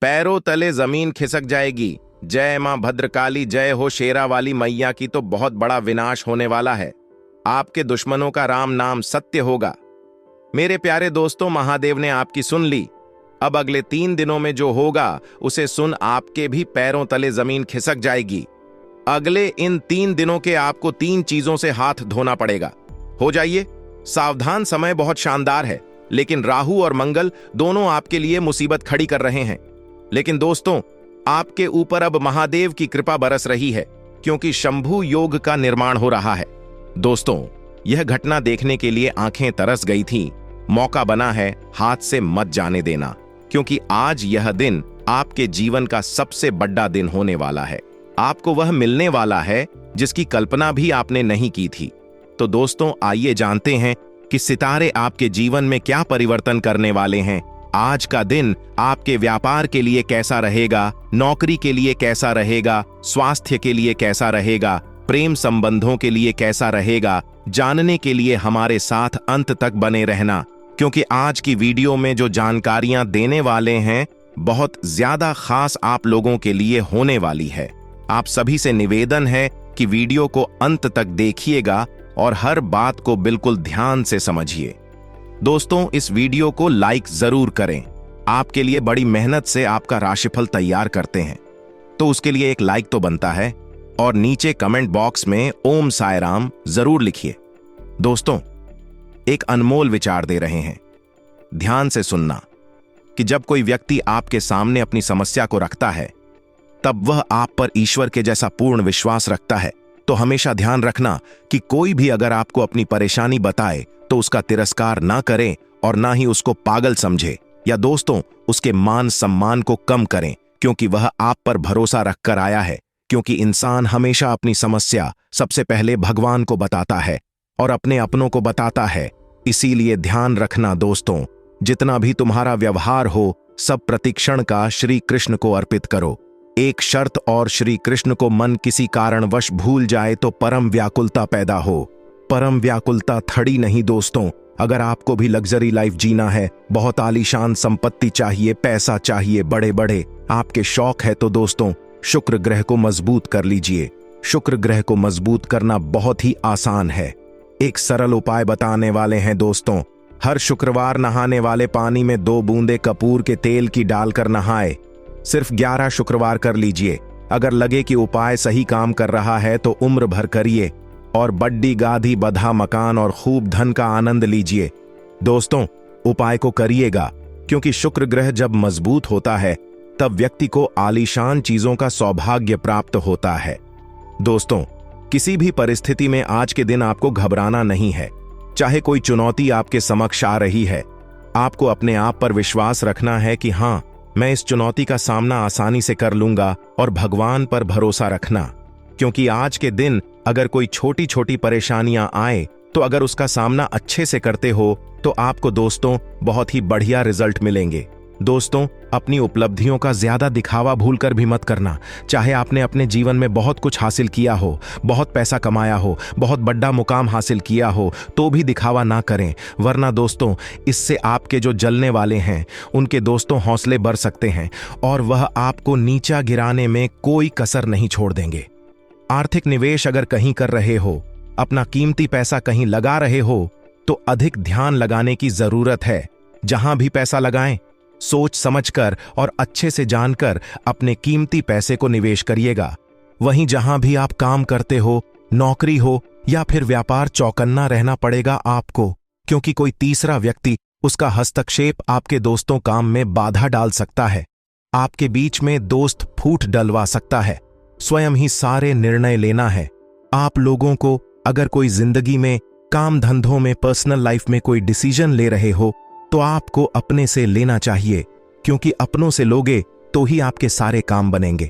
पैरों तले जमीन खिसक जाएगी। जय मां भद्रकाली, जय हो शेरा वाली मैया की। तो बहुत बड़ा विनाश होने वाला है। आपके दुश्मनों का राम नाम सत्य होगा। मेरे प्यारे दोस्तों, महादेव ने आपकी सुन ली। अब अगले 3 दिनों में जो होगा उसे सुन आपके भी पैरों तले जमीन खिसक जाएगी। अगले इन 3 दिनों के आपको 3 चीजों से हाथ धोना पड़ेगा। हो जाइए सावधान। समय बहुत शानदार है, लेकिन राहु और मंगल दोनों आपके लिए मुसीबत खड़ी कर रहे हैं। लेकिन दोस्तों, आपके ऊपर अब महादेव की कृपा बरस रही है, क्योंकि शंभु योग का निर्माण हो रहा है। दोस्तों, यह घटना देखने के लिए आंखें तरस गई थीं। मौका बना है, हाथ से मत जाने देना, क्योंकि आज यह दिन आपके जीवन का सबसे बड़ा दिन होने वाला है। आपको वह मिलने वाला है जिसकी कल्पना भी आपने नहीं की थी। तो दोस्तों, आइए जानते हैं कि सितारे आपके जीवन में क्या परिवर्तन करने वाले हैं। आज का दिन आपके व्यापार के लिए कैसा रहेगा, नौकरी के लिए कैसा रहेगा, स्वास्थ्य के लिए कैसा रहेगा, प्रेम संबंधों के लिए कैसा रहेगा, जानने के लिए हमारे साथ अंत तक बने रहना, क्योंकि आज की वीडियो में जो जानकारियां देने वाले हैं बहुत ज्यादा खास आप लोगों के लिए होने वाली है। आप सभी से निवेदन है कि वीडियो को अंत तक देखिएगा और हर बात को बिल्कुल ध्यान से समझिए। दोस्तों, इस वीडियो को लाइक जरूर करें। आपके लिए बड़ी मेहनत से आपका राशिफल तैयार करते हैं, तो उसके लिए एक लाइक तो बनता है। और नीचे कमेंट बॉक्स में ओम साई राम जरूर लिखिए। दोस्तों, एक अनमोल विचार दे रहे हैं। ध्यान से सुनना कि जब कोई व्यक्ति आपके सामने अपनी समस्या को रखता है, तब वह आप पर ईश्वर के जैसा पूर्ण विश्वास रखता है। तो हमेशा ध्यान रखना कि कोई भी अगर आपको अपनी परेशानी बताए तो उसका तिरस्कार ना करें और ना ही उसको पागल समझे, या दोस्तों उसके मान सम्मान को कम करें, क्योंकि वह आप पर भरोसा रखकर आया है। क्योंकि इंसान हमेशा अपनी समस्या सबसे पहले भगवान को बताता है और अपने अपनों को बताता है। इसीलिए ध्यान रखना दोस्तों, जितना भी तुम्हारा व्यवहार हो, सब प्रतिक्षण का श्री कृष्ण को अर्पित करो। एक शर्त और, श्री कृष्ण को मन किसी कारणवश भूल जाए तो परम व्याकुलता पैदा हो। परम व्याकुलता थड़ी नहीं दोस्तों। अगर आपको भी लग्जरी लाइफ जीना है, बहुत आलीशान संपत्ति चाहिए, पैसा चाहिए, बड़े बड़े आपके शौक है, तो दोस्तों शुक्र ग्रह को मजबूत कर लीजिए। शुक्र ग्रह को मजबूत करना बहुत ही आसान है। एक सरल उपाय बताने वाले हैं दोस्तों। हर शुक्रवार नहाने वाले पानी में 2 बूंदे कपूर के तेल की डालकर नहाए। सिर्फ 11 शुक्रवार कर लीजिए। अगर लगे कि उपाय सही काम कर रहा है तो उम्र भर करिए और बड्डी गाधी बधा मकान और खूब धन का आनंद लीजिए। दोस्तों, उपाय को करिएगा, क्योंकि शुक्र ग्रह जब मजबूत होता है तब व्यक्ति को आलीशान चीजों का सौभाग्य प्राप्त होता है। दोस्तों, किसी भी परिस्थिति में आज के दिन आपको घबराना नहीं है। चाहे कोई चुनौती आपके समक्ष आ रही है, आपको अपने आप पर विश्वास रखना है कि हाँ, मैं इस चुनौती का सामना आसानी से कर लूंगा, और भगवान पर भरोसा रखना। क्योंकि आज के दिन अगर कोई छोटी छोटी परेशानियां आए, तो अगर उसका सामना अच्छे से करते हो तो आपको दोस्तों बहुत ही बढ़िया रिजल्ट मिलेंगे। दोस्तों, अपनी उपलब्धियों का ज्यादा दिखावा भूलकर भी मत करना। चाहे आपने अपने जीवन में बहुत कुछ हासिल किया हो, बहुत पैसा कमाया हो, बहुत बड़ा मुकाम हासिल किया हो, तो भी दिखावा ना करें, वरना दोस्तों इससे आपके जो जलने वाले हैं उनके दोस्तों हौसले बढ़ सकते हैं और वह आपको नीचा गिराने में कोई कसर नहीं छोड़ देंगे। आर्थिक निवेश अगर कहीं कर रहे हो, अपना कीमती पैसा कहीं लगा रहे हो, तो अधिक ध्यान लगाने की जरूरत है। जहां भी पैसा लगाएं, सोच समझकर और अच्छे से जानकर अपने कीमती पैसे को निवेश करिएगा। वहीं जहां भी आप काम करते हो, नौकरी हो या फिर व्यापार, चौकन्ना रहना पड़ेगा आपको, क्योंकि कोई तीसरा व्यक्ति, उसका हस्तक्षेप आपके दोस्तों काम में बाधा डाल सकता है। आपके बीच में दोस्त फूट डलवा सकता है। स्वयं ही सारे निर्णय लेना है। आप लोगों को अगर कोई जिंदगी में, काम धंधों में, पर्सनल लाइफ में कोई डिसीजन ले रहे हो, तो आपको अपने से लेना चाहिए, क्योंकि अपनों से लोगे तो ही आपके सारे काम बनेंगे।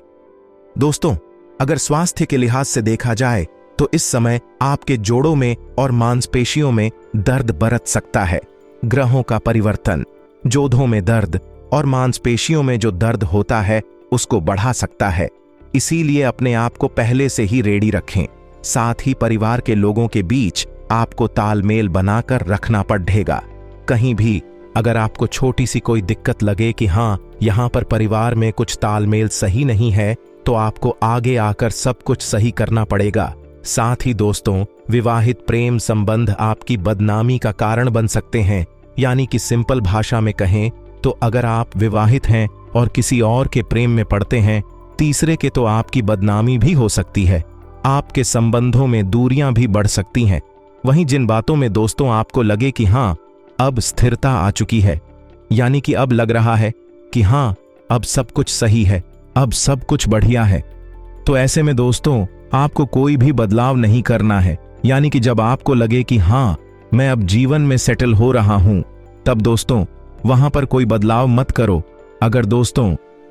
दोस्तों, अगर स्वास्थ्य के लिहाज से देखा जाए तो इस समय आपके जोड़ों में और मांसपेशियों में दर्द बरत सकता है। ग्रहों का परिवर्तन जोड़ों में दर्द और मांसपेशियों में जो दर्द होता है उसको बढ़ा सकता है। इसीलिए अपने आप को पहले से ही रेडी रखें। साथ ही परिवार के लोगों के बीच आपको तालमेल बनाकर रखना पड़ेगा। कहीं भी अगर आपको छोटी सी कोई दिक्कत लगे कि हाँ, यहाँ पर परिवार में कुछ तालमेल सही नहीं है, तो आपको आगे आकर सब कुछ सही करना पड़ेगा। साथ ही दोस्तों, विवाहित प्रेम संबंध आपकी बदनामी का कारण बन सकते हैं। यानी कि सिंपल भाषा में कहें तो अगर आप विवाहित हैं और किसी और के प्रेम में पड़ते हैं, तीसरे के, तो आपकी बदनामी भी हो सकती है। आपके संबंधों में दूरियां भी बढ़ सकती हैं। वहीं जिन बातों में दोस्तों आपको लगे कि हाँ, अब स्थिरता आ चुकी है, यानी कि अब लग रहा है कि हाँ, अब सब कुछ सही है, अब सब कुछ बढ़िया है, तो ऐसे में दोस्तों आपको कोई भी बदलाव नहीं करना है। यानी कि जब आपको लगे कि हाँ, मैं अब जीवन में सेटल हो रहा हूं, तब दोस्तों वहां पर कोई बदलाव मत करो।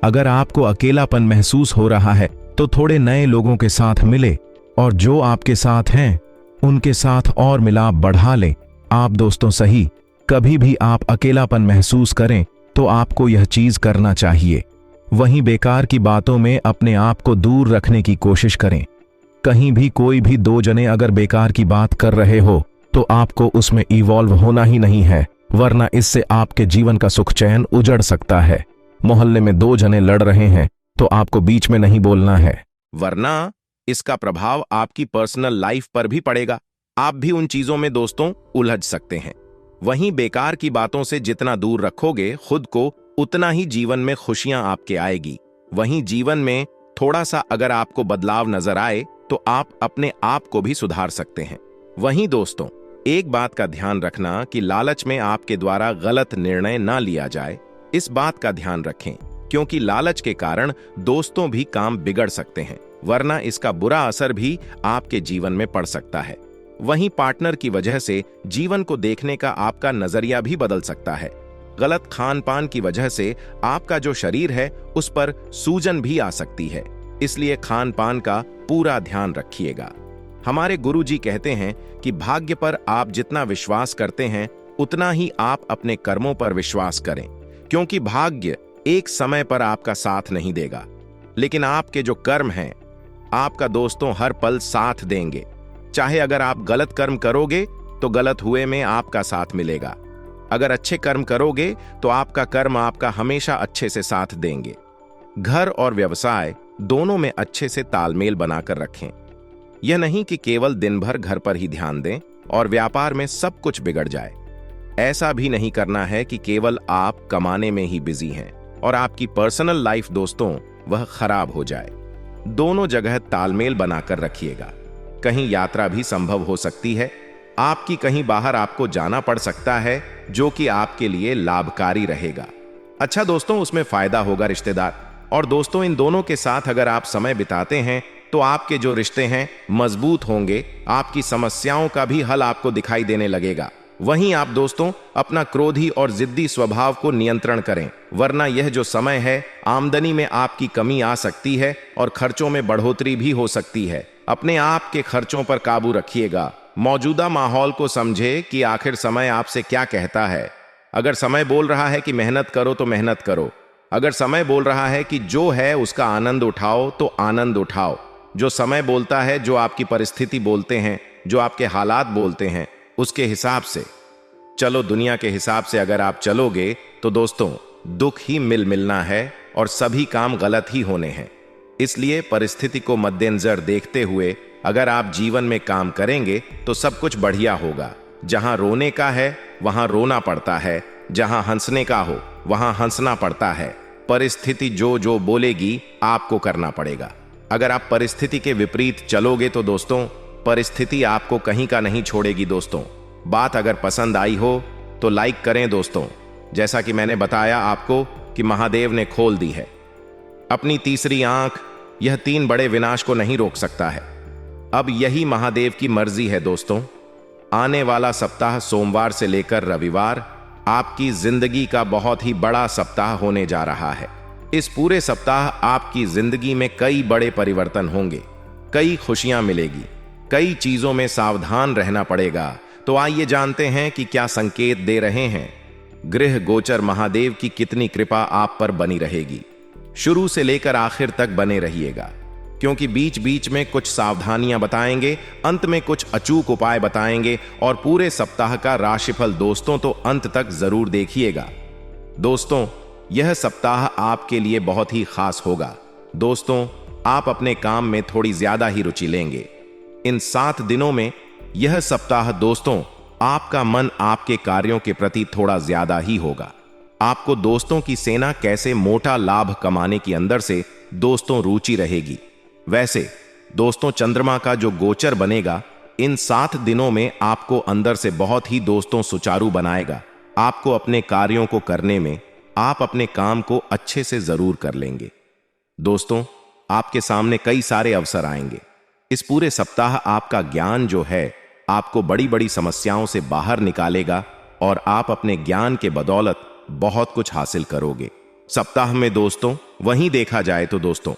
अगर आपको अकेलापन महसूस हो रहा है तो थोड़े नए लोगों के साथ मिले और जो आपके साथ हैं उनके साथ और मिलाप बढ़ा लें। आप दोस्तों सही, कभी भी आप अकेलापन महसूस करें तो आपको यह चीज करना चाहिए। वहीं बेकार की बातों में अपने आप को दूर रखने की कोशिश करें। कहीं भी कोई भी दो जने अगर बेकार की बात कर रहे हो तो आपको उसमें इवॉल्व होना ही नहीं है, वरना इससे आपके जीवन का सुख चैन उजड़ सकता है। मोहल्ले में दो जने लड़ रहे हैं तो आपको बीच में नहीं बोलना है, वरना इसका प्रभाव आपकी पर्सनल लाइफ पर भी पड़ेगा। आप भी उन चीजों में दोस्तों उलझ सकते हैं। वहीं बेकार की बातों से जितना दूर रखोगे खुद को, उतना ही जीवन में खुशियां आपके आएगी। वहीं जीवन में थोड़ा सा अगर आपको बदलाव नजर आए तो आप अपने आप को भी सुधार सकते हैं। वहीं दोस्तों, एक बात का ध्यान रखना कि लालच में आपके द्वारा गलत निर्णय ना लिया जाए। इस बात का ध्यान रखें, क्योंकि लालच के कारण दोस्तों भी काम बिगड़ सकते हैं, वरना इसका बुरा असर भी आपके जीवन में पड़ सकता है। वहीं पार्टनर की वजह से जीवन को देखने का आपका नजरिया भी बदल सकता है। गलत खान पान की वजह से आपका जो शरीर है उस पर सूजन भी आ सकती है, इसलिए खान पान का पूरा ध्यान रखिएगा। हमारे गुरुजी कहते हैं कि भाग्य पर आप जितना विश्वास करते हैं उतना ही आप अपने कर्मों पर विश्वास करें, क्योंकि भाग्य एक समय पर आपका साथ नहीं देगा, लेकिन आपके जो कर्म हैं आपका दोस्तों हर पल साथ देंगे। चाहे अगर आप गलत कर्म करोगे तो गलत हुए में आपका साथ मिलेगा, अगर अच्छे कर्म करोगे तो आपका कर्म आपका हमेशा अच्छे से साथ देंगे। घर और व्यवसाय दोनों में अच्छे से तालमेल बनाकर रखें। यह नहीं कि केवल दिन भर घर पर ही ध्यान दें और व्यापार में सब कुछ बिगड़ जाए। ऐसा भी नहीं करना है कि केवल आप कमाने में ही बिजी हैं और आपकी पर्सनल लाइफ दोस्तों वह खराब हो जाए। दोनों जगह तालमेल बनाकर रखिएगा। कहीं यात्रा भी संभव हो सकती है, आपकी कहीं बाहर आपको जाना पड़ सकता है, जो कि आपके लिए लाभकारी रहेगा। अच्छा दोस्तों, उसमें फायदा होगा रिश्तेदार और दोस्तों। इन दोनों के साथ अगर आप समय बिताते हैं तो आपके जो रिश्ते हैं मजबूत होंगे, आपकी समस्याओं का भी हल आपको दिखाई देने लगेगा। वहीं आप दोस्तों अपना क्रोधी और जिद्दी स्वभाव को नियंत्रण करें, वरना यह जो समय है आमदनी में आपकी कमी आ सकती है और खर्चों में बढ़ोतरी भी हो सकती है। अपने आप के खर्चों पर काबू रखिएगा। मौजूदा माहौल को समझे कि आखिर समय आपसे क्या कहता है। अगर समय बोल रहा है कि मेहनत करो तो मेहनत करो, अगर समय बोल रहा है कि जो है उसका आनंद उठाओ तो आनंद उठाओ। जो समय बोलता है, जो आपकी परिस्थिति बोलते हैं, जो आपके हालात बोलते हैं, उसके हिसाब से चलो। दुनिया के हिसाब से अगर आप चलोगे तो दोस्तों दुख ही मिलना है और सभी काम गलत ही होने हैं। इसलिए परिस्थिति को मद्देनजर देखते हुए अगर आप जीवन में काम करेंगे तो सब कुछ बढ़िया होगा। जहां रोने का है वहां रोना पड़ता है, जहां हंसने का हो वहां हंसना पड़ता है। परिस्थिति जो जो बोलेगी आपको करना पड़ेगा। अगर आप परिस्थिति के विपरीत चलोगे तो दोस्तों परिस्थिति आपको कहीं का नहीं छोड़ेगी। दोस्तों बात अगर पसंद आई हो तो लाइक करें दोस्तों। जैसा कि मैंने बताया आपको कि महादेव ने खोल दी है अपनी तीसरी आंख, यह 3 बड़े विनाश को नहीं रोक सकता है। अब यही महादेव की मर्जी है दोस्तों। आने वाला सप्ताह सोमवार से लेकर रविवार आपकी जिंदगी का बहुत ही बड़ा सप्ताह होने जा रहा है। इस पूरे सप्ताह आपकी जिंदगी में कई बड़े परिवर्तन होंगे, कई खुशियां मिलेगी, कई चीजों में सावधान रहना पड़ेगा। तो आइए जानते हैं कि क्या संकेत दे रहे हैं। गृह गोचर महादेव की कितनी कृपा आप पर बनी रहेगी। शुरू से लेकर आखिर तक बने रहिएगा। क्योंकि बीच बीच में कुछ सावधानियां बताएंगे, अंत में कुछ अचूक उपाय बताएंगे और पूरे सप्ताह का राशिफल दोस्तों तो अंत तक जरूर देखिएगा। दोस्तों, यह सप्ताह आपके लिए बहुत ही खास होगा। दोस्तों, आप अपने काम में थोड़ी ज्यादा ही रुचि लेंगे। इन 7 दिनों में यह सप्ताह दोस्तों, आपका मन आपके कार्यों के प्रति थोड़ा ज्यादा ही होगा। आपको दोस्तों की सेना कैसे मोटा लाभ कमाने की अंदर से दोस्तों रुचि रहेगी। वैसे दोस्तों, चंद्रमा का जो गोचर बनेगा इन 7 दिनों में आपको अंदर से बहुत ही दोस्तों सुचारू बनाएगा। आपको अपने कार्यों को करने में आप अपने काम को अच्छे से जरूर कर लेंगे। दोस्तों, आपके सामने कई सारे अवसर आएंगे। इस पूरे सप्ताह आपका ज्ञान जो है आपको बड़ी बड़ी समस्याओं से बाहर निकालेगा और आप अपने ज्ञान के बदौलत बहुत कुछ हासिल करोगे। सप्ताह में दोस्तों, वहीं देखा जाए तो दोस्तों,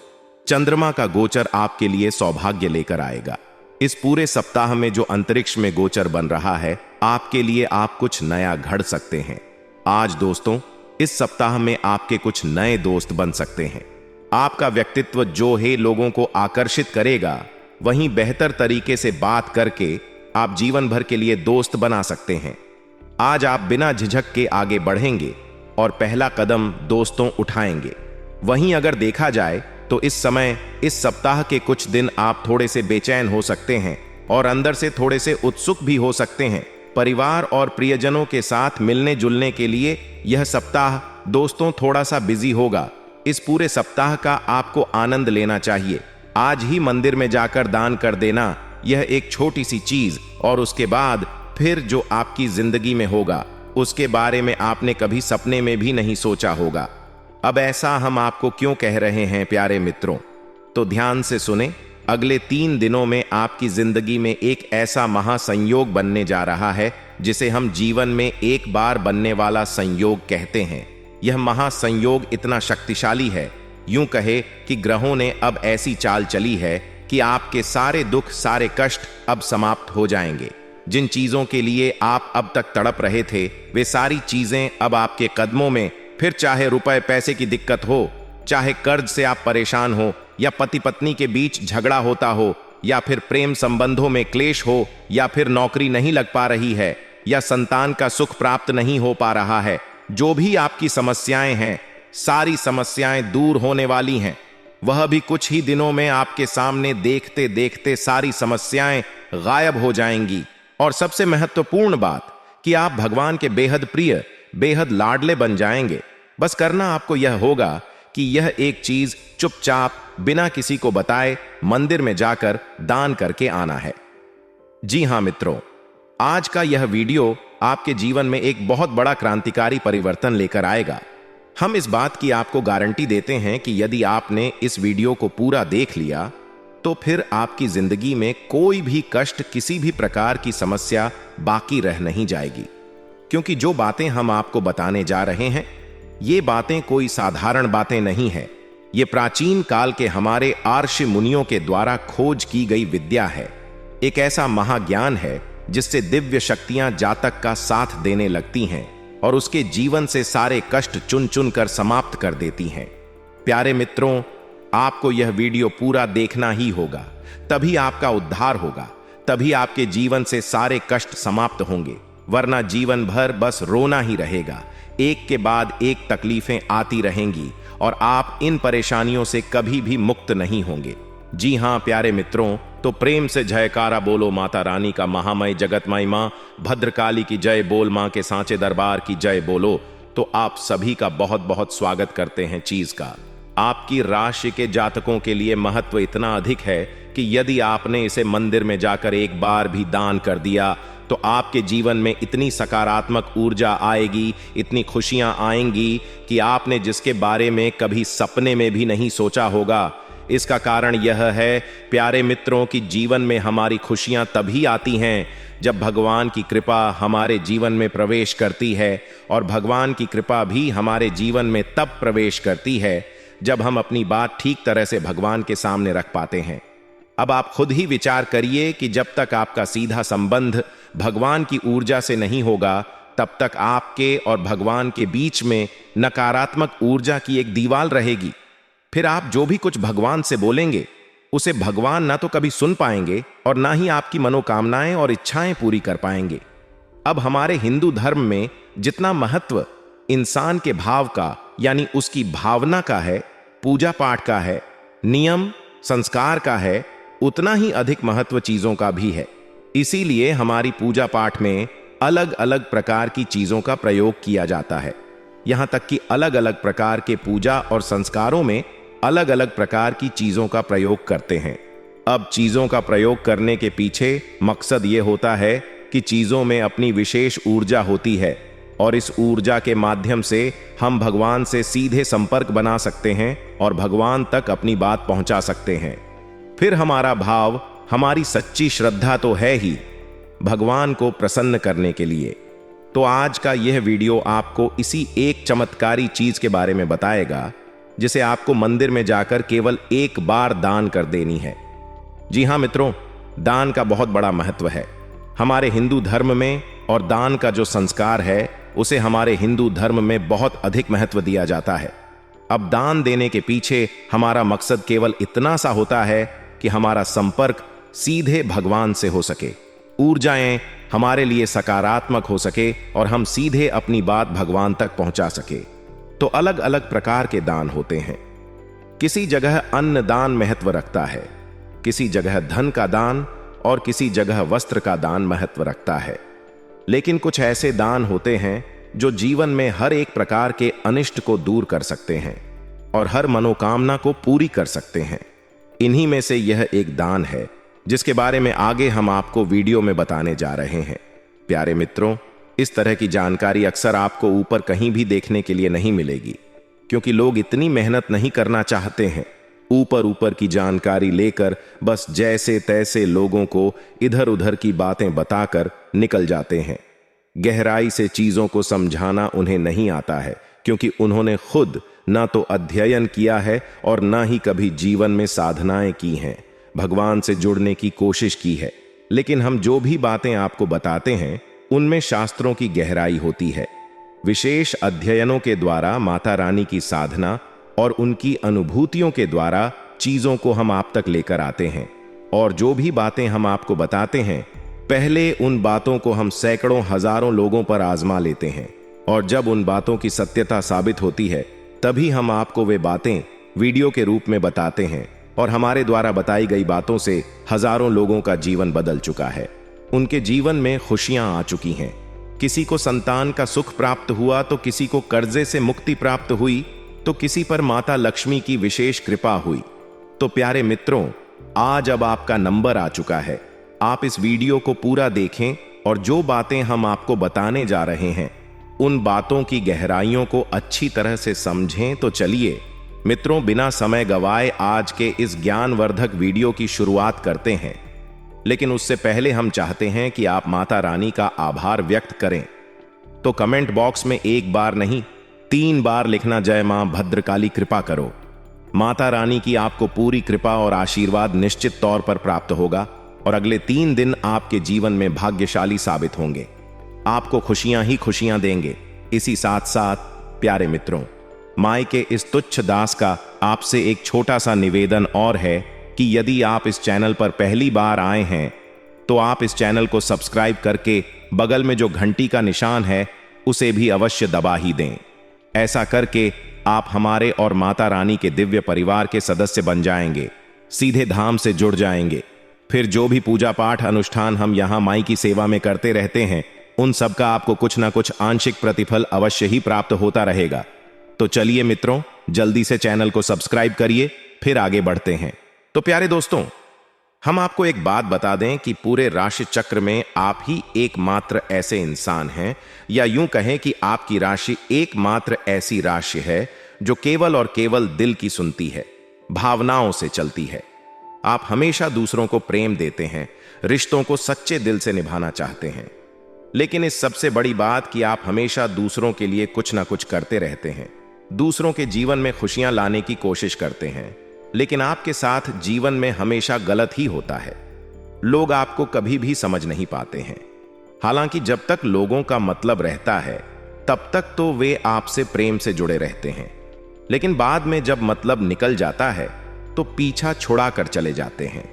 चंद्रमा का गोचर आपके लिए सौभाग्य लेकर आएगा। इस पूरे सप्ताह में जो अंतरिक्ष में गोचर बन रहा है आपके लिए आप कुछ नया घड़ सकते हैं। आज दोस्तों, इस सप्ताह में आपके कुछ नए दोस्त बन सकते हैं। आपका व्यक्तित्व जो है लोगों को आकर्षित करेगा, वहीं बेहतर तरीके से बात करके आप जीवन भर के लिए दोस्त बना सकते हैं। आज आप बिना झिझक के आगे बढ़ेंगे और पहला कदम दोस्तों उठाएंगे। वहीं अगर देखा जाए तो इस समय इस सप्ताह के कुछ दिन आप थोड़े से बेचैन हो सकते हैं और अंदर से थोड़े से उत्सुक भी हो सकते हैं। परिवार और प्रियजनों के साथ मिलने जुलने के लिए यह सप्ताह दोस्तों थोड़ा सा बिजी होगा। इस पूरे सप्ताह का आपको आनंद लेना चाहिए। आज ही मंदिर में जाकर दान कर देना, यह एक छोटी सी चीज, और उसके बाद फिर जो आपकी जिंदगी में होगा उसके बारे में आपने कभी सपने में भी नहीं सोचा होगा। अब ऐसा हम आपको क्यों कह रहे हैं प्यारे मित्रों, तो ध्यान से सुने। अगले 3 दिनों में आपकी जिंदगी में एक ऐसा महासंयोग बनने जा रहा है जिसे हम जीवन में एक बार बनने वाला संयोग कहते हैं। यह महासंयोग इतना शक्तिशाली है, यूं कहे कि ग्रहों ने अब ऐसी चाल चली है कि आपके सारे दुख, सारे कष्ट अब समाप्त हो जाएंगे। जिन चीजों के लिए आप अब तक तड़प रहे थे वे सारी चीजें अब आपके कदमों में, फिर चाहे रुपए पैसे की दिक्कत हो, चाहे कर्ज से आप परेशान हो, या पति पत्नी के बीच झगड़ा होता हो, या फिर प्रेम संबंधों में क्लेश हो, या फिर नौकरी नहीं लग पा रही है, या संतान का सुख प्राप्त नहीं हो पा रहा है, जो भी आपकी समस्याएं हैं सारी समस्याएं दूर होने वाली हैं। वह भी कुछ ही दिनों में आपके सामने देखते देखते सारी समस्याएं गायब हो जाएंगी। और सबसे महत्वपूर्ण बात कि आप भगवान के बेहद प्रिय, बेहद लाडले बन जाएंगे। बस करना आपको यह होगा कि यह एक चीज चुपचाप बिना किसी को बताए मंदिर में जाकर दान करके आना है। जी हां मित्रों, आज का यह वीडियो आपके जीवन में एक बहुत बड़ा क्रांतिकारी परिवर्तन लेकर आएगा। हम इस बात की आपको गारंटी देते हैं कि यदि आपने इस वीडियो को पूरा देख लिया तो फिर आपकी जिंदगी में कोई भी कष्ट, किसी भी प्रकार की समस्या बाकी रह नहीं जाएगी। क्योंकि जो बातें हम आपको बताने जा रहे हैं ये बातें कोई साधारण बातें नहीं है। ये प्राचीन काल के हमारे आर्षि मुनियों के द्वारा खोज की गई विद्या है। एक ऐसा महाज्ञान है जिससे दिव्य शक्तियां जातक का साथ देने लगती हैं और उसके जीवन से सारे कष्ट चुन चुन कर समाप्त कर देती हैं। प्यारे मित्रों, आपको यह वीडियो पूरा देखना ही होगा, तभी आपका उद्धार होगा, तभी आपके जीवन से सारे कष्ट समाप्त होंगे, वरना जीवन भर बस रोना ही रहेगा। एक के बाद एक तकलीफें आती रहेंगी और आप इन परेशानियों से कभी भी मुक्त नहीं होंगे। जी हां प्यारे मित्रों, तो प्रेम से जयकारा बोलो माता रानी का, महामय जगतमय मां भद्रकाली की जय बोल, मां के सांचे दरबार की जय बोलो। तो आप सभी का बहुत बहुत स्वागत करते हैं चीज का। आपकी राशि के जातकों के लिए महत्व इतना अधिक है कि यदि आपने इसे मंदिर में जाकर एक बार भी दान कर दिया तो आपके जीवन में इतनी सकारात्मक ऊर्जा आएगी, इतनी खुशियां आएंगी कि आपने जिसके बारे में कभी सपने में भी नहीं सोचा होगा। इसका कारण यह है प्यारे मित्रों कि जीवन में हमारी खुशियां तभी आती हैं जब भगवान की कृपा हमारे जीवन में प्रवेश करती है, और भगवान की कृपा भी हमारे जीवन में तब प्रवेश करती है जब हम अपनी बात ठीक तरह से भगवान के सामने रख पाते हैं। अब आप खुद ही विचार करिए कि जब तक आपका सीधा संबंध भगवान की ऊर्जा से नहीं होगा तब तक आपके और भगवान के बीच में नकारात्मक ऊर्जा की एक दीवार रहेगी। फिर आप जो भी कुछ भगवान से बोलेंगे उसे भगवान ना तो कभी सुन पाएंगे और ना ही आपकी मनोकामनाएं और इच्छाएं पूरी कर पाएंगे। अब हमारे हिंदू धर्म में जितना महत्व इंसान के भाव का यानी उसकी भावना का है, पूजा पाठ का है, नियम संस्कार का है, उतना ही अधिक महत्व चीजों का भी है। इसीलिए हमारी पूजा पाठ में अलग अलग प्रकार की चीजों का प्रयोग किया जाता है। यहां तक कि अलग अलग प्रकार के पूजा और संस्कारों में अलग अलग प्रकार की चीजों का प्रयोग करते हैं। अब चीजों का प्रयोग करने के पीछे मकसद यह होता है कि चीजों में अपनी विशेष ऊर्जा होती है और इस ऊर्जा के माध्यम से हम भगवान से सीधे संपर्क बना सकते हैं और भगवान तक अपनी बात पहुंचा सकते हैं। फिर हमारा भाव, हमारी सच्ची श्रद्धा तो है ही भगवान को प्रसन्न करने के लिए। तो आज का यह वीडियो आपको इसी एक चमत्कारी चीज के बारे में बताएगा जिसे आपको मंदिर में जाकर केवल एक बार दान कर देनी है। जी हां मित्रों, दान का बहुत बड़ा महत्व है हमारे हिंदू धर्म में और दान का जो संस्कार है उसे हमारे हिंदू धर्म में बहुत अधिक महत्व दिया जाता है। अब दान देने के पीछे हमारा मकसद केवल इतना सा होता है कि हमारा संपर्क सीधे भगवान से हो सके, ऊर्जाएं हमारे लिए सकारात्मक हो सके और हम सीधे अपनी बात भगवान तक पहुंचा सके। तो अलग अलग प्रकार के दान होते हैं। किसी जगह अन्न दान महत्व रखता है, किसी जगह धन का दान और किसी जगह वस्त्र का दान महत्व रखता है। लेकिन कुछ ऐसे दान होते हैं जो जीवन में हर एक प्रकार के अनिष्ट को दूर कर सकते हैं और हर मनोकामना को पूरी कर सकते हैं। इन्हीं में से यह एक दान है जिसके बारे में आगे हम आपको वीडियो में बताने जा रहे हैं। प्यारे मित्रों, इस तरह की जानकारी अक्सर आपको ऊपर कहीं भी देखने के लिए नहीं मिलेगी, क्योंकि लोग इतनी मेहनत नहीं करना चाहते हैं। ऊपर ऊपर की जानकारी लेकर बस जैसे तैसे लोगों को इधर उधर की बातें बताकर निकल जाते हैं। गहराई से चीजों को समझाना उन्हें नहीं आता है, क्योंकि उन्होंने खुद ना तो अध्ययन किया है और ना ही कभी जीवन में साधनाएं की हैं, भगवान से जुड़ने की कोशिश की है। लेकिन हम जो भी बातें आपको बताते हैं उनमें शास्त्रों की गहराई होती है। विशेष अध्ययनों के द्वारा माता रानी की साधना और उनकी अनुभूतियों के द्वारा चीजों को हम आप तक लेकर आते हैं। और जो भी बातें हम आपको बताते हैं, पहले उन बातों को हम सैकड़ों हजारों लोगों पर आजमा लेते हैं और जब उन बातों की सत्यता साबित होती है तभी हम आपको वे बातें वीडियो के रूप में बताते हैं। और हमारे द्वारा बताई गई बातों से हजारों लोगों का जीवन बदल चुका है, उनके जीवन में खुशियां आ चुकी हैं। किसी को संतान का सुख प्राप्त हुआ तो किसी को कर्जे से मुक्ति प्राप्त हुई तो किसी पर माता लक्ष्मी की विशेष कृपा हुई। तो प्यारे मित्रों, आज अब आपका नंबर आ चुका है। आप इस वीडियो को पूरा देखें और जो बातें हम आपको बताने जा रहे हैं उन बातों की गहराइयों को अच्छी तरह से समझें। तो चलिए मित्रों, बिना समय गवाए आज के इस ज्ञानवर्धक वीडियो की शुरुआत करते हैं। लेकिन उससे पहले हम चाहते हैं कि आप माता रानी का आभार व्यक्त करें। तो कमेंट बॉक्स में एक बार नहीं 3 बार लिखना, जय मां भद्रकाली कृपा करो। माता रानी की आपको पूरी कृपा और आशीर्वाद निश्चित तौर पर प्राप्त होगा और अगले 3 दिन आपके जीवन में भाग्यशाली साबित होंगे, आपको खुशियां ही खुशियां देंगे। इसी साथ साथ प्यारे मित्रों, माई के इस तुच्छ दास का आपसे एक छोटा सा निवेदन और है कि यदि आप इस चैनल पर पहली बार आए हैं तो आप इस चैनल को सब्सक्राइब करके बगल में जो घंटी का निशान है उसे भी अवश्य दबा ही दें। ऐसा करके आप हमारे और माता रानी के दिव्य परिवार के सदस्य बन जाएंगे, सीधे धाम से जुड़ जाएंगे। फिर जो भी पूजा पाठ अनुष्ठान हम यहाँ माई की सेवा में करते रहते हैं उन सब का आपको कुछ ना कुछ आंशिक प्रतिफल अवश्य ही प्राप्त होता रहेगा। तो चलिए मित्रों, जल्दी से चैनल को सब्सक्राइब करिए, फिर आगे बढ़ते हैं। तो प्यारे दोस्तों, हम आपको एक बात बता दें कि पूरे राशि चक्र में आप ही एकमात्र ऐसे इंसान हैं, या यूं कहें कि आपकी राशि एकमात्र ऐसी राशि है जो केवल और केवल दिल की सुनती है, भावनाओं से चलती है। आप हमेशा दूसरों को प्रेम देते हैं, रिश्तों को सच्चे दिल से निभाना चाहते हैं। लेकिन इस सबसे बड़ी बात कि आप हमेशा दूसरों के लिए कुछ ना कुछ करते रहते हैं, दूसरों के जीवन में खुशियां लाने की कोशिश करते हैं, लेकिन आपके साथ जीवन में हमेशा गलत ही होता है। लोग आपको कभी भी समझ नहीं पाते हैं। हालांकि जब तक लोगों का मतलब रहता है तब तक तो वे आपसे प्रेम से जुड़े रहते हैं, लेकिन बाद में जब मतलब निकल जाता है तो पीछा छुड़ा कर चले जाते हैं।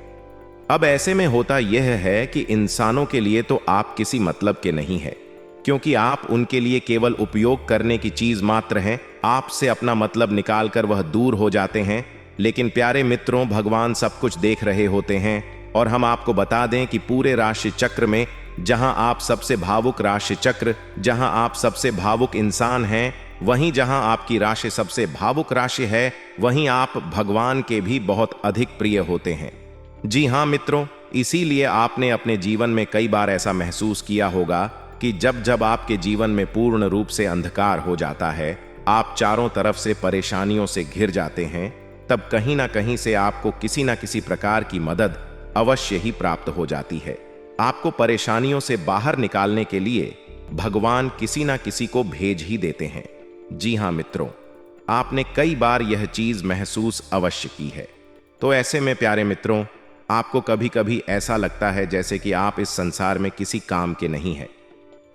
अब ऐसे में होता यह है कि इंसानों के लिए तो आप किसी मतलब के नहीं है, क्योंकि आप उनके लिए केवल उपयोग करने की चीज मात्र हैं। आपसे अपना मतलब निकालकर वह दूर हो जाते हैं। लेकिन प्यारे मित्रों, भगवान सब कुछ देख रहे होते हैं। और हम आपको बता दें कि पूरे राशि चक्र में जहां आप सबसे भावुक राशि चक्र, जहां आप सबसे भावुक इंसान हैं, वहीं जहां आपकी राशि सबसे भावुक राशि है, वहीं आप भगवान के भी बहुत अधिक प्रिय होते हैं। जी हाँ मित्रों, इसीलिए आपने अपने जीवन में कई बार ऐसा महसूस किया होगा कि जब जब आपके जीवन में पूर्ण रूप से अंधकार हो जाता है, आप चारों तरफ से परेशानियों से घिर जाते हैं, तब कहीं ना कहीं से आपको किसी ना किसी प्रकार की मदद अवश्य ही प्राप्त हो जाती है। आपको परेशानियों से बाहर निकालने के लिए भगवान किसी ना किसी को भेज ही देते हैं। जी हाँ मित्रों, आपने कई बार यह चीज महसूस अवश्य की है। तो ऐसे में प्यारे मित्रों, आपको कभी कभी ऐसा लगता है जैसे कि आप इस संसार में किसी काम के नहीं हैं,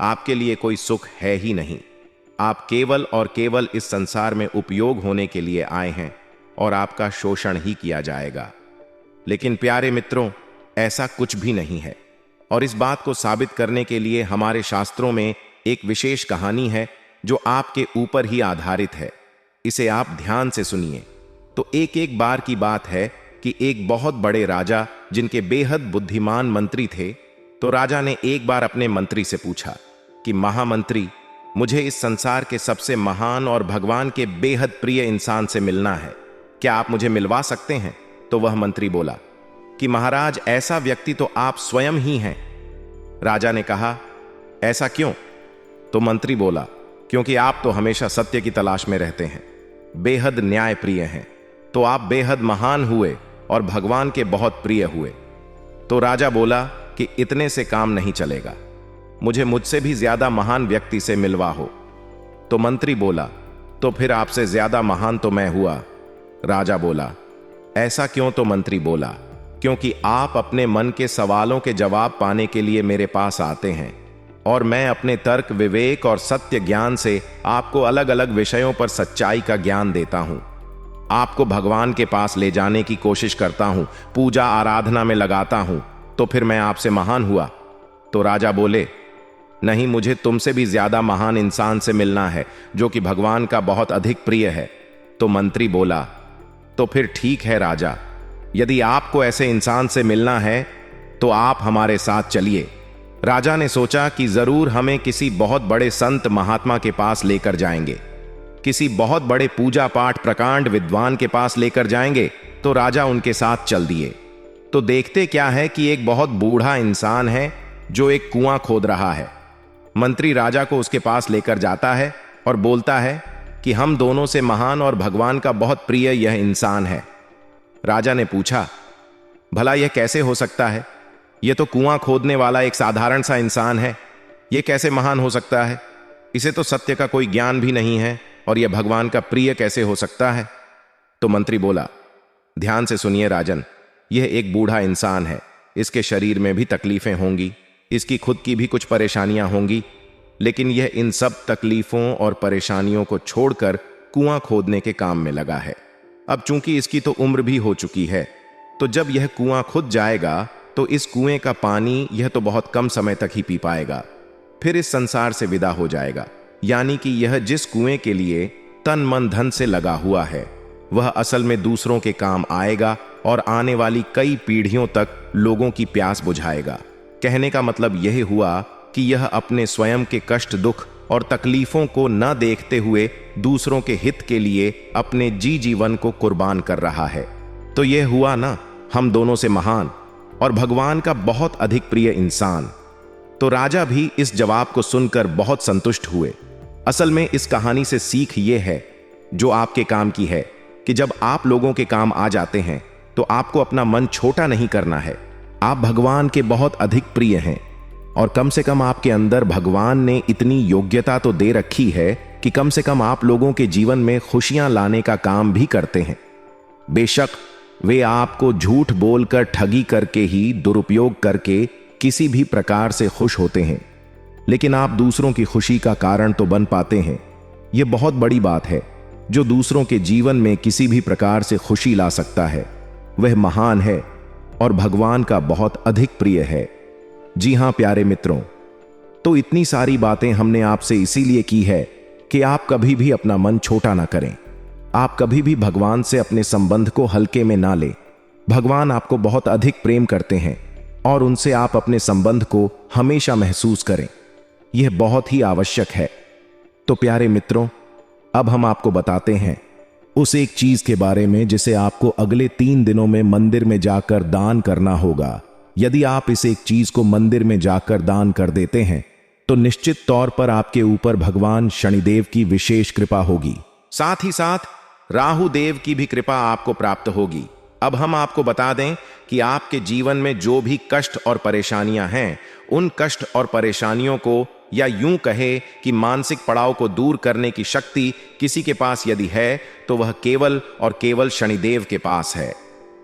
आपके लिए कोई सुख है ही नहीं, आप केवल और केवल इस संसार में उपयोग होने के लिए आए हैं और आपका शोषण ही किया जाएगा। लेकिन प्यारे मित्रों, ऐसा कुछ भी नहीं है। और इस बात को साबित करने के लिए हमारे शास्त्रों में एक विशेष कहानी है जो आपके ऊपर ही आधारित है। इसे आप ध्यान से सुनिए। तो एक बार की बात है कि एक बहुत बड़े राजा, जिनके बेहद बुद्धिमान मंत्री थे, तो राजा ने एक बार अपने मंत्री से पूछा कि महामंत्री, मुझे इस संसार के सबसे महान और भगवान के बेहद प्रिय इंसान से मिलना है, क्या आप मुझे मिलवा सकते हैं? तो वह मंत्री बोला कि महाराज, ऐसा व्यक्ति तो आप स्वयं ही हैं। राजा ने कहा, ऐसा क्यों? तो मंत्री बोला, क्योंकि आप तो हमेशा सत्य की तलाश में रहते हैं, बेहद न्याय प्रिय हैं, तो आप बेहद महान हुए और भगवान के बहुत प्रिय हुए। तो राजा बोला कि इतने से काम नहीं चलेगा, मुझे मुझसे भी ज्यादा महान व्यक्ति से मिलवा हो। तो मंत्री बोला, तो फिर आपसे ज्यादा महान तो मैं हुआ। राजा बोला, ऐसा क्यों? तो मंत्री बोला, क्योंकि आप अपने मन के सवालों के जवाब पाने के लिए मेरे पास आते हैं और मैं अपने तर्क, विवेक और सत्य ज्ञान से आपको अलग अलग विषयों पर सच्चाई का ज्ञान देता हूं, आपको भगवान के पास ले जाने की कोशिश करता हूं, पूजा आराधना में लगाता हूं, तो फिर मैं आपसे महान हुआ? तो राजा बोले, नहीं, मुझे तुमसे भी ज्यादा महान इंसान से मिलना है जो कि भगवान का बहुत अधिक प्रिय है। तो मंत्री बोला, तो फिर ठीक है राजा, यदि आपको ऐसे इंसान से मिलना है तो आप हमारे साथ चलिए। राजा ने सोचा कि जरूर हमें किसी बहुत बड़े संत महात्मा के पास लेकर जाएंगे, किसी बहुत बड़े पूजा पाठ प्रकांड विद्वान के पास लेकर जाएंगे। तो राजा उनके साथ चल दिए। तो देखते क्या है कि एक बहुत बूढ़ा इंसान है जो एक कुआं खोद रहा है। मंत्री राजा को उसके पास लेकर जाता है और बोलता है कि हम दोनों से महान और भगवान का बहुत प्रिय यह इंसान है। राजा ने पूछा, भला यह कैसे हो सकता है? यह तो कुआं खोदने वाला एक साधारण सा इंसान है, यह कैसे महान हो सकता है? इसे तो सत्य का कोई ज्ञान भी नहीं है और यह भगवान का प्रिय कैसे हो सकता है? तो मंत्री बोला, ध्यान से सुनिए राजन, यह एक बूढ़ा इंसान है, इसके शरीर में भी तकलीफें होंगी, इसकी खुद की भी कुछ परेशानियां होंगी, लेकिन यह इन सब तकलीफों और परेशानियों को छोड़कर कुआं खोदने के काम में लगा है। अब चूंकि इसकी तो उम्र भी हो चुकी है, तो जब यह कुआं खुद जाएगा तो इस कुएं का पानी यह तो बहुत कम समय तक ही पी पाएगा, फिर इस संसार से विदा हो जाएगा। यानी कि यह जिस कुएं के लिए तन मन धन से लगा हुआ है, वह असल में दूसरों के काम आएगा और आने वाली कई पीढ़ियों तक लोगों की प्यास बुझाएगा। कहने का मतलब यह हुआ कि यह अपने स्वयं के कष्ट, दुख और तकलीफों को न देखते हुए दूसरों के हित के लिए अपने जीवन को कुर्बान कर रहा है। तो यह हुआ ना, हम दोनों से महान और भगवान का बहुत अधिक प्रिय इंसान। तो राजा भी इस जवाब को सुनकर बहुत संतुष्ट हुए। असल में इस कहानी से सीख ये है, जो आपके काम की है, कि जब आप लोगों के काम आ जाते हैं तो आपको अपना मन छोटा नहीं करना है। आप भगवान के बहुत अधिक प्रिय हैं और कम से कम आपके अंदर भगवान ने इतनी योग्यता तो दे रखी है कि कम से कम आप लोगों के जीवन में खुशियां लाने का काम भी करते हैं। बेशक वे आपको झूठ बोलकर, ठगी करके ही, दुरुपयोग करके किसी भी प्रकार से खुश होते हैं, लेकिन आप दूसरों की खुशी का कारण तो बन पाते हैं। यह बहुत बड़ी बात है। जो दूसरों के जीवन में किसी भी प्रकार से खुशी ला सकता है, वह महान है और भगवान का बहुत अधिक प्रिय है। जी हां प्यारे मित्रों, तो इतनी सारी बातें हमने आपसे इसीलिए की है कि आप कभी भी अपना मन छोटा ना करें। आप कभी भी भगवान से अपने संबंध को हल्के में ना लें। भगवान आपको बहुत अधिक प्रेम करते हैं और उनसे आप अपने संबंध को हमेशा महसूस करें। यह बहुत ही आवश्यक है। तो प्यारे मित्रों, अब हम आपको बताते हैं उस एक चीज के बारे में जिसे आपको अगले 3 दिनों में मंदिर में जाकर दान करना होगा। यदि आप इस एक चीज को मंदिर में जाकर दान कर देते हैं तो निश्चित तौर पर आपके ऊपर भगवान शनिदेव की विशेष कृपा होगी। साथ ही साथ राहु देव की भी कृपा आपको प्राप्त होगी। अब हम आपको बता दें कि आपके जीवन में जो भी कष्ट और परेशानियां हैं, उन कष्ट और परेशानियों को, या यूं कहे कि मानसिक पड़ाव को दूर करने की शक्ति किसी के पास यदि है तो वह केवल और केवल शनिदेव के पास है।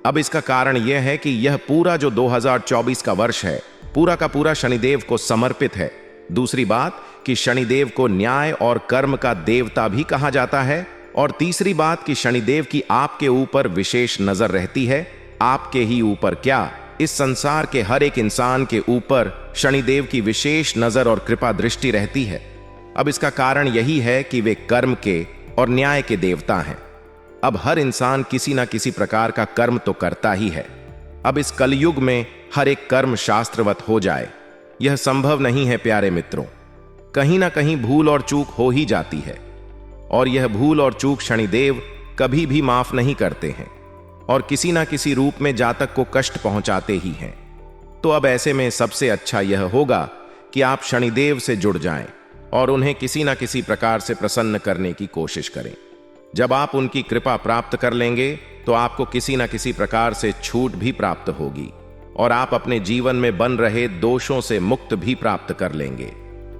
अब इसका कारण यह है कि यह पूरा जो 2024 का वर्ष है, पूरा का पूरा शनिदेव को समर्पित है। दूसरी बात कि शनिदेव को न्याय और कर्म का देवता भी कहा जाता है। और तीसरी बात कि शनिदेव की आपके ऊपर विशेष नजर रहती है। आपके ही ऊपर क्या, इस संसार के हर एक इंसान के ऊपर शनिदेव की विशेष नजर और कृपा दृष्टि रहती है। अब इसका कारण यही है कि वे कर्म के और न्याय के देवता हैं। अब हर इंसान किसी ना किसी प्रकार का कर्म तो करता ही है। अब इस कलयुग में हर एक कर्म शास्त्रवत हो जाए, यह संभव नहीं है प्यारे मित्रों। कहीं ना कहीं भूल और चूक हो ही जाती है, और यह भूल और चूक शनिदेव कभी भी माफ नहीं करते हैं और किसी ना किसी रूप में जातक को कष्ट पहुंचाते ही हैं। तो अब ऐसे में सबसे अच्छा यह होगा कि आप शनिदेव से जुड़ जाएं और उन्हें किसी ना किसी प्रकार से प्रसन्न करने की कोशिश करें। जब आप उनकी कृपा प्राप्त कर लेंगे तो आपको किसी ना किसी प्रकार से छूट भी प्राप्त होगी और आप अपने जीवन में बन रहे दोषों से मुक्त भी प्राप्त कर लेंगे।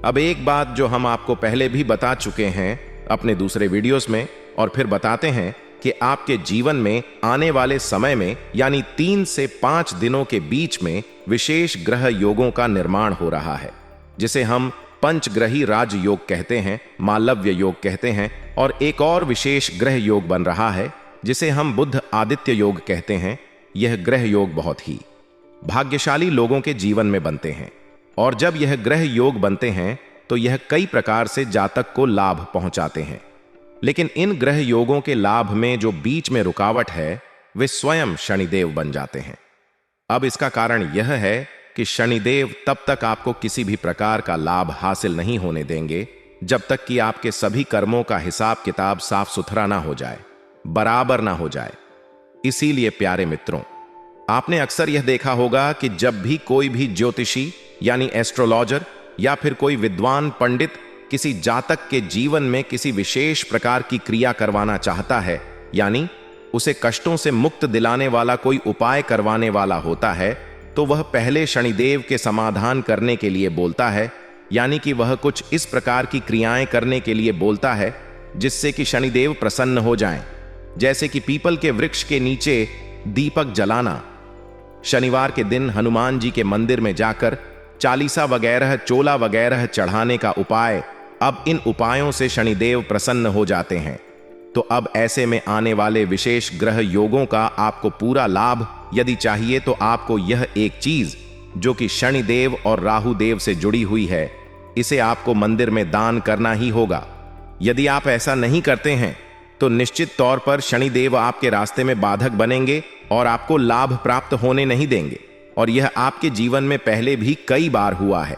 अब एक बात जो हम आपको पहले भी बता चुके हैं अपने दूसरे वीडियोस में, और फिर बताते हैं कि आपके जीवन में आने वाले समय में यानी 3 से 5 दिनों के बीच में विशेष ग्रह योगों का निर्माण हो रहा है, जिसे हम पंचग्रही राज योग कहते हैं, मालव्य योग कहते हैं। और एक और विशेष ग्रह योग बन रहा है जिसे हम बुध आदित्य योग कहते हैं। यह ग्रह योग बहुत ही भाग्यशाली लोगों के जीवन में बनते हैं, और जब यह ग्रह योग बनते हैं तो यह कई प्रकार से जातक को लाभ पहुंचाते हैं। लेकिन इन ग्रह योगों के लाभ में जो बीच में रुकावट है, वे स्वयं शनिदेव बन जाते हैं। अब इसका कारण यह है कि शनिदेव तब तक आपको किसी भी प्रकार का लाभ हासिल नहीं होने देंगे जब तक कि आपके सभी कर्मों का हिसाब किताब साफ सुथरा ना हो जाए, बराबर ना हो जाए। इसीलिए प्यारे मित्रों, आपने अक्सर यह देखा होगा कि जब भी कोई भी ज्योतिषी यानी एस्ट्रोलॉजर या फिर कोई विद्वान पंडित किसी जातक के जीवन में किसी विशेष प्रकार की क्रिया करवाना चाहता है, यानी उसे कष्टों से मुक्त दिलाने वाला कोई उपाय करवाने वाला होता है, तो वह पहले शनिदेव के समाधान करने के लिए बोलता है। यानी कि वह कुछ इस प्रकार की क्रियाएं करने के लिए बोलता है जिससे कि शनिदेव प्रसन्न हो जाएं, जैसे कि पीपल के वृक्ष के नीचे दीपक जलाना, शनिवार के दिन हनुमान जी के मंदिर में जाकर चालीसा वगैरह, चोला वगैरह चढ़ाने का उपाय। अब इन उपायों से शनिदेव प्रसन्न हो जाते हैं। तो अब ऐसे में आने वाले विशेष ग्रह योगों का आपको पूरा लाभ यदि चाहिए तो आपको यह एक चीज जो कि शनिदेव और राहु देव से जुड़ी हुई है, इसे आपको मंदिर में दान करना ही होगा। यदि आप ऐसा नहीं करते हैं तो निश्चित तौर पर शनिदेव आपके रास्ते में बाधक बनेंगे और आपको लाभ प्राप्त होने नहीं देंगे। और यह आपके जीवन में पहले भी कई बार हुआ है।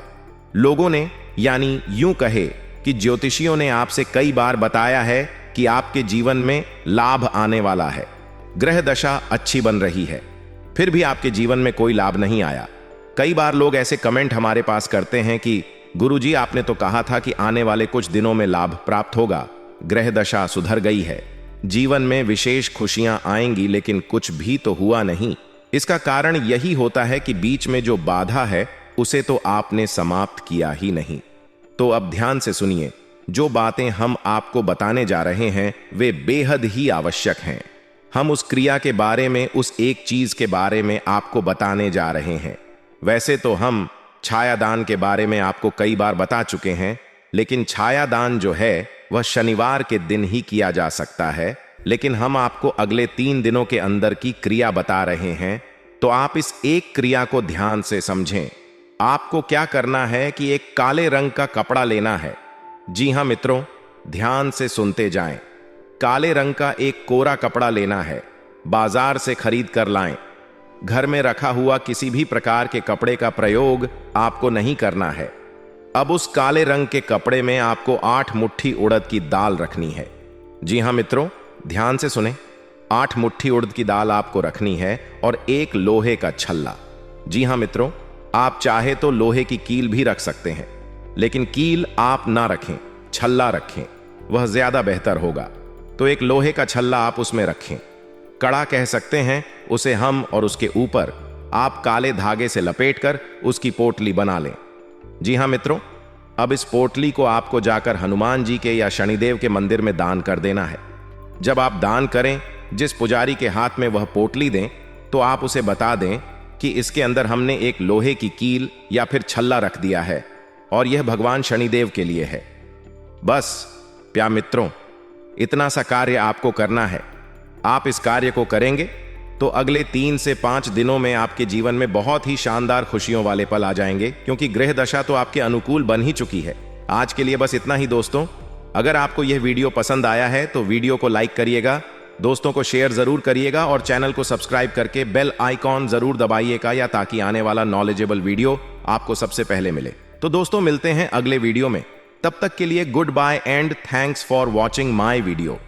लोगों ने, यानी यूं कहे कि ज्योतिषियों ने आपसे कई बार बताया है कि आपके जीवन में लाभ आने वाला है, ग्रह दशा अच्छी बन रही है, फिर भी आपके जीवन में कोई लाभ नहीं आया। कई बार लोग ऐसे कमेंट हमारे पास करते हैं कि गुरुजी आपने तो कहा था कि आने वाले कुछ दिनों में लाभ प्राप्त होगा, ग्रह दशा सुधर गई है, जीवन में विशेष खुशियां आएंगी, लेकिन कुछ भी तो हुआ नहीं। इसका कारण यही होता है कि बीच में जो बाधा है उसे तो आपने समाप्त किया ही नहीं। तो अब ध्यान से सुनिए, जो बातें हम आपको बताने जा रहे हैं वे बेहद ही आवश्यक हैं। हम उस क्रिया के बारे में, उस एक चीज के बारे में आपको बताने जा रहे हैं। वैसे तो हम छायादान के बारे में आपको कई बार बता चुके हैं, लेकिन छायादान जो है वह शनिवार के दिन ही किया जा सकता है, लेकिन हम आपको अगले 3 दिनों के अंदर की क्रिया बता रहे हैं, तो आप इस एक क्रिया को ध्यान से समझें। आपको क्या करना है कि एक काले रंग का कपड़ा लेना है। जी हां मित्रों, ध्यान से सुनते जाएं। काले रंग का एक कोरा कपड़ा लेना है, बाजार से खरीद कर लाएं। घर में रखा हुआ किसी भी प्रकार के कपड़े का प्रयोग आपको नहीं करना है। अब उस काले रंग के कपड़े में आपको 8 मुट्ठी उड़द की दाल रखनी है। जी हां मित्रों, ध्यान से सुने। 8 मुट्ठी उड़द की दाल आपको रखनी है और एक लोहे का छल्ला। जी हां मित्रों, आप चाहे तो लोहे की कील भी रख सकते हैं, लेकिन कील आप ना रखें, छल्ला रखें, वह ज्यादा बेहतर होगा। तो एक लोहे का छल्ला आप उसमें रखें, कड़ा कह सकते हैं उसे हम, और उसके ऊपर आप काले धागे से लपेटकर उसकी पोटली बना लें। जी हां मित्रों, अब इस पोटली को आपको जाकर हनुमान जी के या शनिदेव के मंदिर में दान कर देना है। जब आप दान करें, जिस पुजारी के हाथ में वह पोटली दें, तो आप उसे बता दें कि इसके अंदर हमने एक लोहे की कील या फिर छल्ला रख दिया है और यह भगवान शनिदेव के लिए है। बस प्यार मित्रों, इतना सा कार्य आपको करना है। आप इस कार्य को करेंगे तो अगले 3 से 5 दिनों में आपके जीवन में बहुत ही शानदार खुशियों वाले पल आ जाएंगे, क्योंकि ग्रह दशा तो आपके अनुकूल बन ही चुकी है। आज के लिए बस इतना ही दोस्तों। अगर आपको यह वीडियो पसंद आया है तो वीडियो को लाइक करिएगा, दोस्तों को शेयर जरूर करिएगा और चैनल को सब्सक्राइब करके बेल आइकॉन जरूर दबाइएगा, या ताकि आने वाला नॉलेजेबल वीडियो आपको सबसे पहले मिले। तो दोस्तों, मिलते हैं अगले वीडियो में। तब तक के लिए goodbye and thanks for watching my video.